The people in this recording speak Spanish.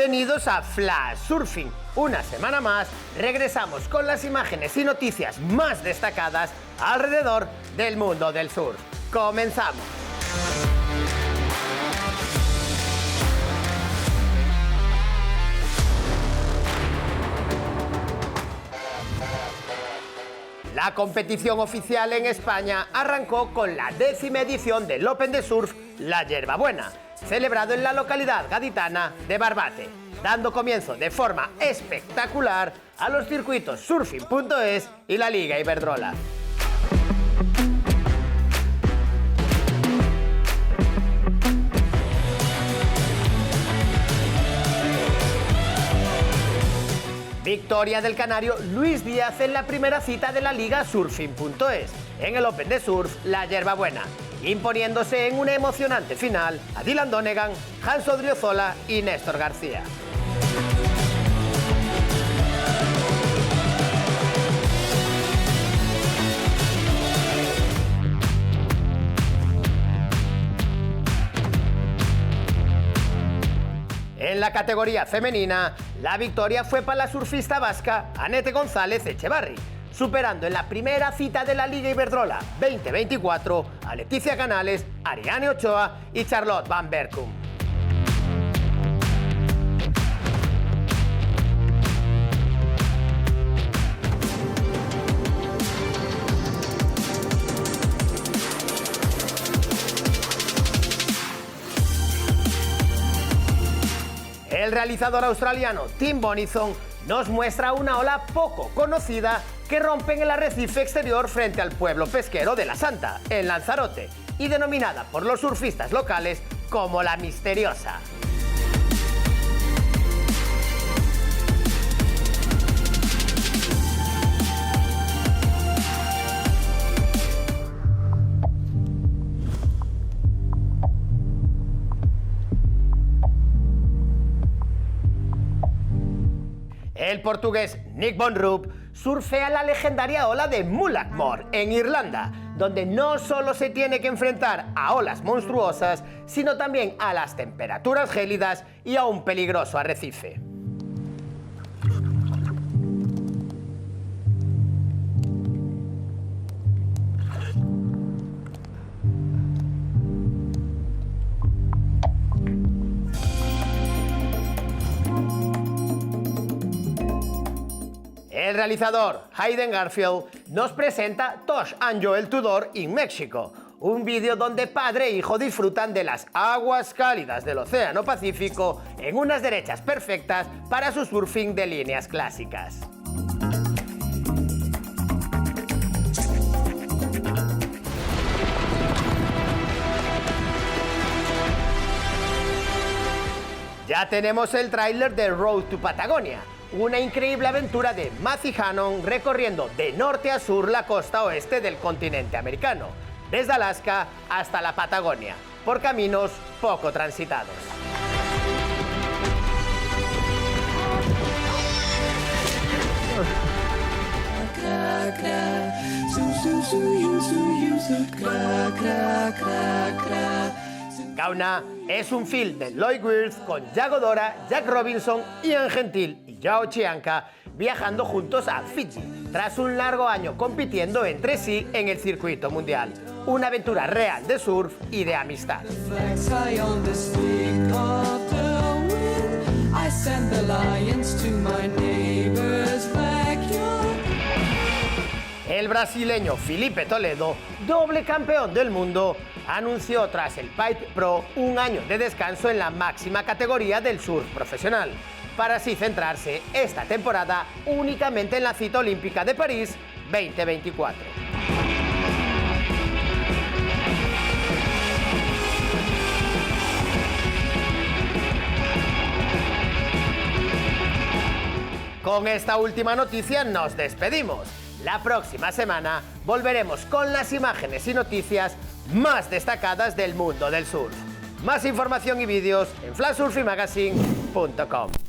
Bienvenidos a Flash Surfing. Una semana más regresamos con las imágenes y noticias más destacadas alrededor del mundo del surf. Comenzamos. La competición oficial en España arrancó con la 10ª edición del Open de Surf La Yerbabuena, celebrado en la localidad gaditana de Barbate, dando comienzo de forma espectacular a los circuitos Surfing.es y la Liga Iberdrola. Victoria del canario Luis Díaz en la primera cita de la Liga Surfing.es, en el Open de Surf La Yerbabuena, imponiéndose en una emocionante final a Dylan Donegan, Hans Odriozola y Néstor García. En la categoría femenina, la victoria fue para la surfista vasca Anete González Echevarri, superando en la primera cita de la Liga Iberdrola 2024 a Leticia Canales, Ariane Ochoa y Charlotte Van Berkum. El realizador australiano Tim Bonison nos muestra una ola poco conocida que rompe en el arrecife exterior frente al pueblo pesquero de La Santa, en Lanzarote, y denominada por los surfistas locales como la Misteriosa. El portugués Nick Von Rupp surfea la legendaria ola de Mullaghmore en Irlanda, donde no solo se tiene que enfrentar a olas monstruosas, sino también a las temperaturas gélidas y a un peligroso arrecife. El realizador Hayden Garfield nos presenta Tosh and Joel Tudor in México, un vídeo donde padre e hijo disfrutan de las aguas cálidas del Océano Pacífico en unas derechas perfectas para su surfing de líneas clásicas. Ya tenemos el tráiler de Road to Patagonia, una increíble aventura de Matthew Hannon recorriendo de norte a sur la costa oeste del continente americano, desde Alaska hasta la Patagonia, por caminos poco transitados. Gauna es un film de Lloyd Wirth con Yago Dora, Jack Robinson, Ian Gentil y Yao Chianca viajando juntos a Fiji tras un largo año compitiendo entre sí en el circuito mundial. Una aventura real de surf y de amistad. El brasileño Filipe Toledo, doble campeón del mundo, anunció tras el Pipe Pro un año de descanso en la máxima categoría del surf profesional, para así centrarse esta temporada únicamente en la cita olímpica de París 2024. Con esta última noticia nos despedimos. La próxima semana volveremos con las imágenes y noticias más destacadas del mundo del surf. Más información y vídeos en flashsurfingmagazine.com.